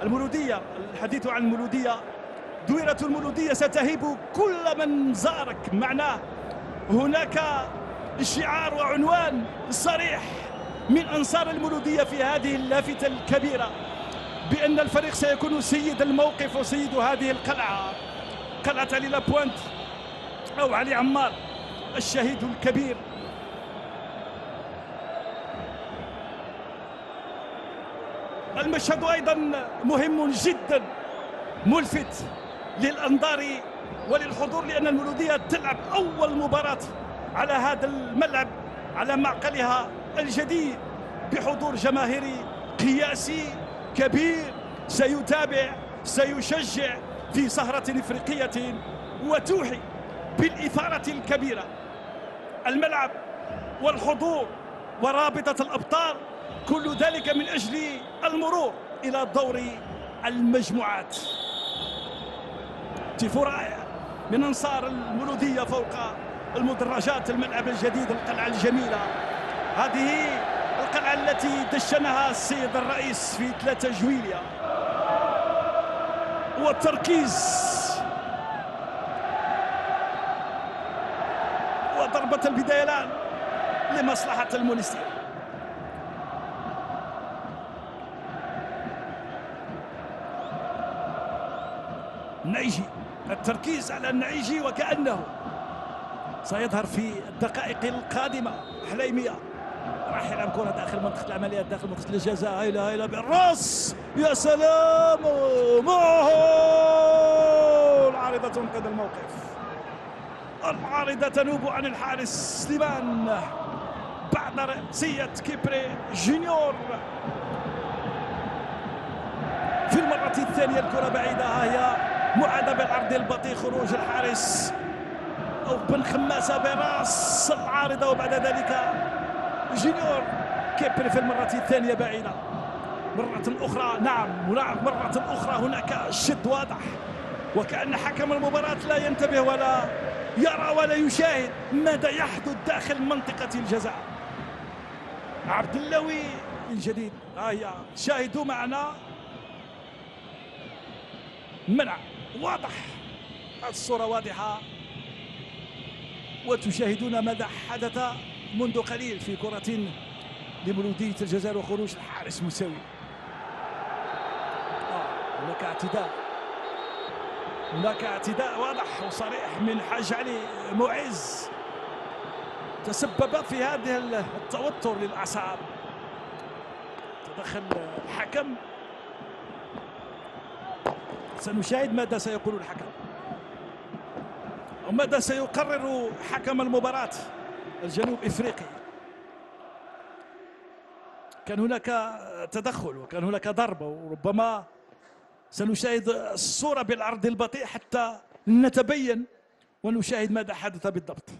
المولودية، الحديث عن المولودية، دويرة المولودية ستهيب كل من زارك. معناه هناك شعار وعنوان صريح من أنصار المولودية في هذه اللافتة الكبيرة بأن الفريق سيكون سيد الموقف وسيد هذه القلعة، قلعة علي لابوينت أو علي عمار الشهيد الكبير. المشهد أيضا مهم جدا، ملفت للأنظار وللحضور، لأن المولودية تلعب أول مباراة على هذا الملعب على معقلها الجديد بحضور جماهيري قياسي كبير، سيتابع سيشجع في سهرة إفريقية وتوحي بالإثارة الكبيرة. الملعب والحضور ورابطة الأبطال، كل ذلك من أجل المرور إلى دور المجموعات. تيفو رائع من أنصار المولودية فوق المدرجات، الملعب الجديد، القلعة الجميلة، هذه القلعة التي دشنها السيد الرئيس في 3 جويلية. والتركيز وضربة البداية الآن لمصلحة المونستير. النعيجي، التركيز على النعيجي وكأنه سيظهر في الدقائق القادمة. حليمية راح يلعب كرة داخل منطقة العمليات، داخل منطقة الجزاء، هايلة بالراس، يا سلام، العارضة تنقذ الموقف. العارضة تنوب عن الحارس سليمان بعد رأسية كيبري جونيور. في المرة الثانية الكرة بعيدة، ها هي معادة بالعرض البطيء، خروج الحارس أو بن خماسة براس العارضة، وبعد ذلك جونيور. كيبري في المرة الثانية بعيدة مرة أخرى. نعم مرة أخرى هناك شد واضح، وكأن حكم المباراة لا ينتبه ولا يرى ولا يشاهد ماذا يحدث داخل منطقة الجزاء. عبد اللوي الجديد، هيا شاهدوا معنا، منع واضح، الصورة واضحة، وتشاهدون ماذا حدث منذ قليل في كرة لمولودية الجزائر وخروج الحارس مساوي. هناك اعتداء واضح وصريح من حاج علي معز تسبب في هذه التوتر للأعصاب. تدخل الحكم، سنشاهد ماذا سيقول الحكم وماذا سيقرر حكم المباراة الجنوب إفريقي. كان هناك تدخل وكان هناك ضربة، وربما سنشاهد الصورة بالعرض البطيء حتى نتبين ونشاهد ماذا حدث بالضبط.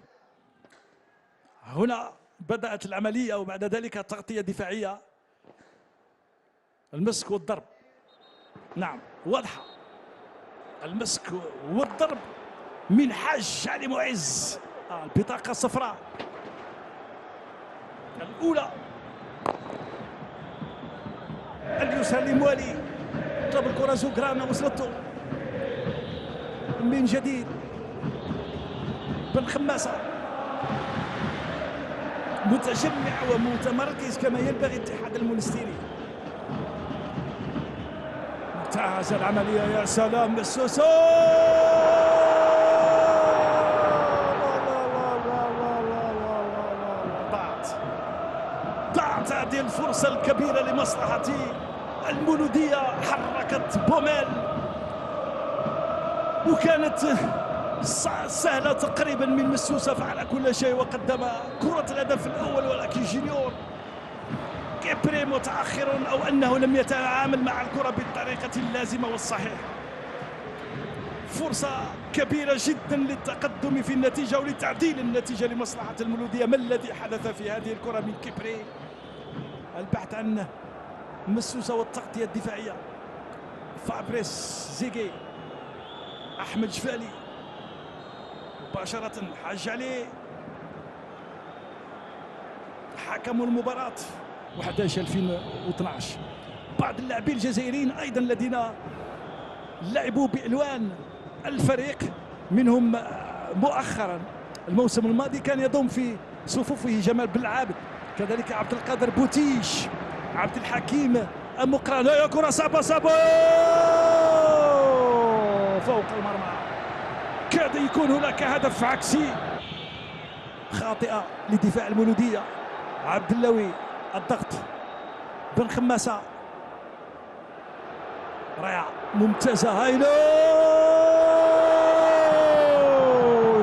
هنا بدأت العملية، وبعد ذلك تغطية دفاعية، المسك والضرب. نعم واضحة، المسك والضرب من حاج علي معز. البطاقة الصفراء الأولى. اليسار لموالي، طلب الكرة زوكرانا، وصلته من جديد بن خماسة، متجمع ومتمركز كما ينبغي الاتحاد المونستيري. ممتازة العملية، يا سلام السوسو، ضاعت هذه الفرصة الكبيرة لمصلحة المولودية. حركت بوميل وكانت سهلة تقريبا من مسوسة، فعل كل شيء وقدم كرة الهدف الأول، ولكن جونيور كيبري متأخر، أو أنه لم يتعامل مع الكرة بالطريقة اللازمة والصحيحة. فرصة كبيرة جدا للتقدم في النتيجة ولتعديل النتيجة لمصلحة المولودية. ما الذي حدث في هذه الكرة من كيبري؟ البحث عن مسوسة والتغطية الدفاعية. فابريس زيغي، أحمد جفالي، مباشرة حاج علي حكم المباراة 11/2012. بعض اللاعبين الجزائريين أيضا الذين لعبوا بألوان الفريق، منهم مؤخرا الموسم الماضي كان يضم في صفوفه جمال بالعابد، كذلك عبد القادر بوتيش، عبد الحكيم مقران. يا كرة صعبة فوق المرمى، كاد يكون هناك هدف عكسي، خاطئة لدفاع المولودية. عبد اللوي الضغط، بن خماسة، رائعة ممتازة هايلة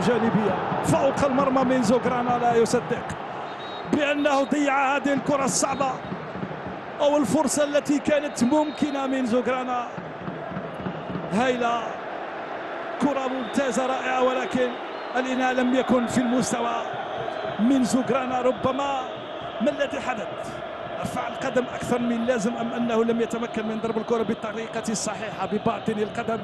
جانبية فوق المرمى. من زوغرانا لا يصدق بأنه ضيع هذه الكرة الصعبة أو الفرصة التي كانت ممكنة من زوغرانا. هايلة، كرة ممتازة رائعة، ولكن الإنهاء لم يكن في المستوى من زوغرانا. ربما ما الذي حدث؟ رفع القدم أكثر من اللازم أم أنه لم يتمكن من ضرب الكرة بالطريقة الصحيحة بباطن القدم؟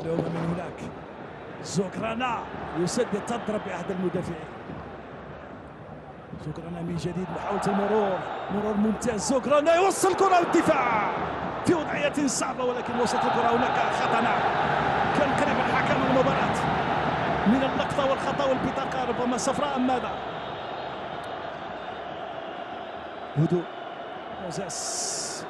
اليوم من هناك زوغرانا يسدد، تضرب بأحد المدافعين. زوغرانا من جديد، محاولة المرور، مرور ممتاز. زوغرانا يوصل الكرة والدفاع في وضعية صعبة، ولكن وصلت الكرة. هناك خطأ، كان قريب الحكم المباراة من اللقطة والخطأ والبطاقة، ربما صفراء أم ماذا؟ هدوء. موزاس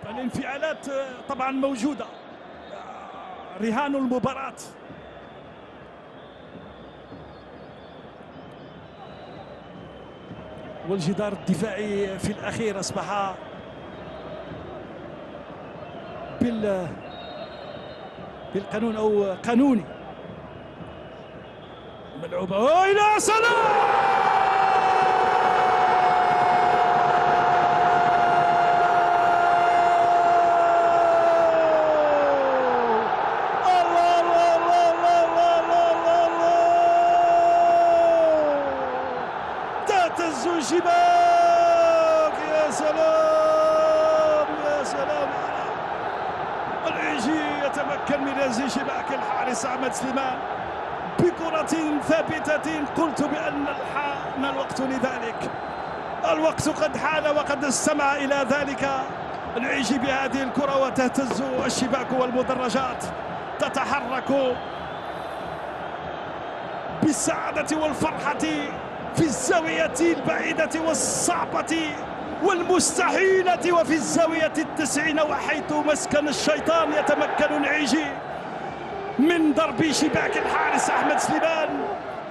الانفعالات طبعا موجودة، رهان المباراة. والجدار الدفاعي في الأخير أصبح بالقانون أو قانوني. ملعوبة إلى سلام، تهتز الشباك. يا سلام يا سلام، العيجي يتمكن من هز شباك الحارس أحمد سليمان بكرة ثابتة. قلت بأن حان الوقت لذلك، الوقت قد حان وقد استمع إلى ذلك. العيجي بهذه الكرة وتهتز الشباك والمدرجات تتحرك بالسعادة والفرحة في الزاوية البعيدة والصعبة والمستحيلة، وفي الزاوية 90 وحيث مسكن الشيطان يتمكن العيجي من ضرب شباك الحارس أحمد سليمان.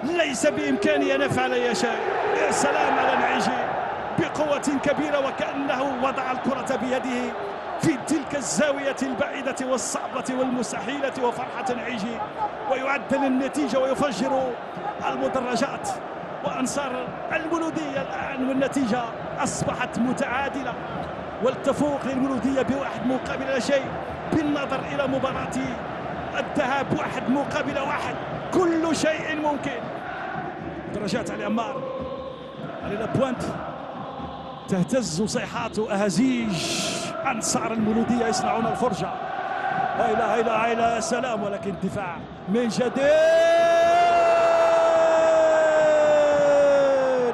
ليس بإمكاني أن أفعل أي شيء. يا سلام على العيجي بقوة كبيرة، وكأنه وضع الكرة بيده في تلك الزاوية البعيدة والصعبة والمستحيلة، وفرحة العيجي ويعدل النتيجة ويفجر المدرجات وأنصار المولودية الآن، والنتيجة أصبحت متعادلة والتفوق للمولودية بواحد مقابل لا شيء. بالنظر إلى مباراة الذهاب 1-1، كل شيء ممكن. درجات علي عمار، علي لابوانت، تهتز صيحات أهازيج أنصار المولودية يصنعون الفرجة. هايلة هايلة هايلة، يا سلام، ولكن دفاع من جديد.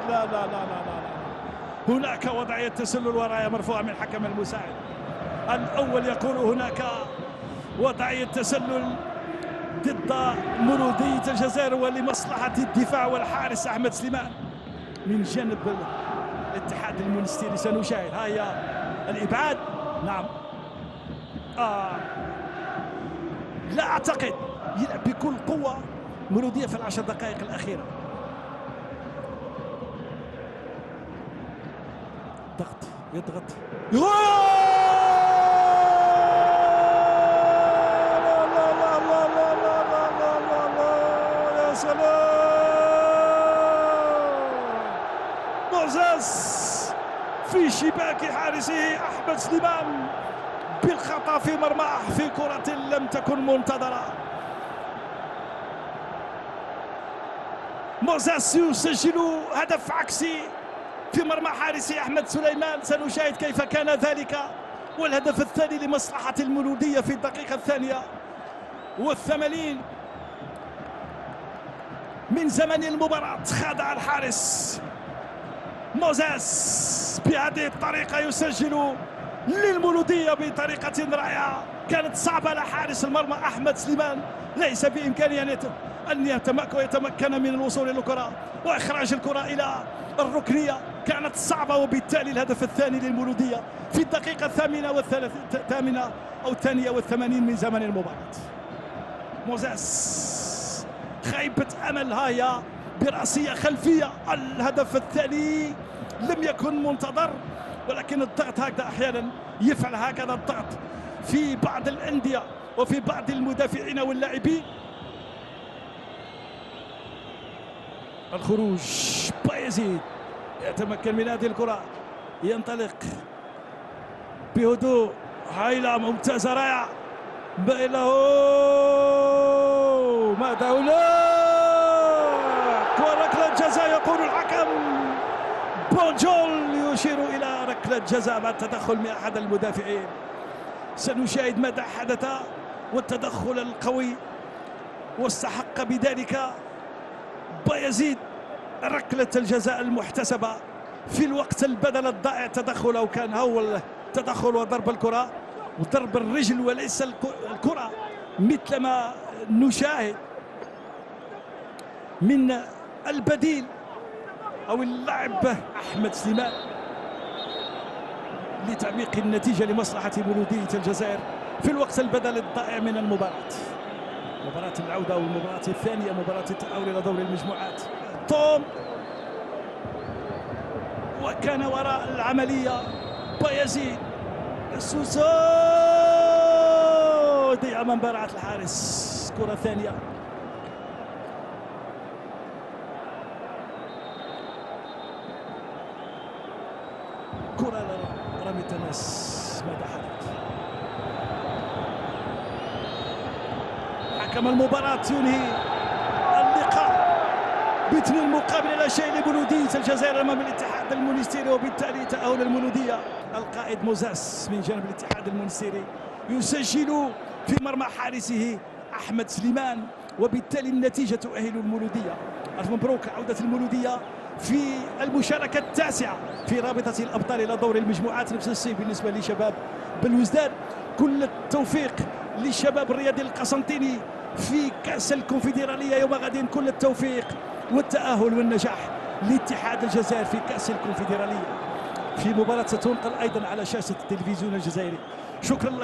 لا لا لا لا لا، هناك وضعية تسلل ورايا مرفوعة من الحكم المساعد الأول، يقول هناك وضعية تسلل ضد مولودية الجزائر ولمصلحة الدفاع والحارس أحمد سليمان. من جانب الاتحاد المونستيري سنشاهد، ها هي الإبعاد. نعم، لا أعتقد يلعب بكل قوة مولودية في ال10 دقائق الأخيرة. ضغط، يضغط، يا سلام. موزاس في شباك حارسه أحمد سليمان بالخطأ في مرماه في كرة لم تكن منتظرة. موزاس يسجل هدف عكسي في مرمى حارسه أحمد سليمان. سنشاهد كيف كان ذلك والهدف الثاني لمصلحة المولودية في الدقيقة 82 من زمن المباراة. خادع الحارس موزاس بهذه الطريقة يسجل للمولودية بطريقة رائعة. كانت صعبة على حارس المرمى أحمد سليمان، ليس بإمكانه أن يتمكن من الوصول إلى الكرة وإخراج الكرة إلى الركنية. كانت صعبة، وبالتالي الهدف الثاني للمولودية في الدقيقة 82 من زمن المباراة. موزاس خيبة أمل هاي برأسية خلفية. الهدف الثاني لم يكن منتظر، ولكن الضغط هكذا أحيانا يفعل هكذا الضغط في بعض الأندية وفي بعض المدافعين واللاعبين. الخروج بايزيد يتمكن من هذه الكرة، ينطلق بهدوء. هايلة ممتازة رائعة، له ماذا هناك؟ وركلة جزاء يقول الحكم. بونجول يشير إلى ركلة جزاء بعد تدخل من أحد المدافعين. سنشاهد ماذا حدث والتدخل القوي، واستحق بذلك بايزيد ركلة الجزاء المحتسبة في الوقت البدل الضائع. تدخله كان هو التدخل وضرب الكرة وضرب الرجل وليس الكرة، مثل ما نشاهد من البديل أو اللاعب أحمد سليمان لتعميق النتيجة لمصلحة مولودية الجزائر في الوقت البدل الضائع من المباراة. مباراة العودة والمباراة الثانية، مباراة التأهل إلى دور المجموعات. توم وكان وراء العملية بايزيد. سوسو ضيع من براعة الحارس. كرة ثانية، كرة رمي التماس. ماذا حدث؟ حكم المباراة ينهي اللقاء باثنين مقابل لا شيء لمولودية الجزائر امام الاتحاد المونستيري، وبالتالي تأهل المولودية. القائد موزاس من جانب الاتحاد المونستيري يسجل في مرمى حارسه احمد سليمان، وبالتالي النتيجة تؤهل المولودية. الف مبروك عودة المولودية في المشاركة التاسعة في رابطة الأبطال إلى دور المجموعات. نفس الشيء بالنسبة لشباب بلوزداد. كل التوفيق للشباب الرياضي القسنطيني في كأس الكونفدرالية يوم غد. كل التوفيق والتأهل والنجاح لاتحاد الجزائر في كأس الكونفدرالية في مباراة ستنقل أيضا على شاشة التلفزيون الجزائري. شكرا لك.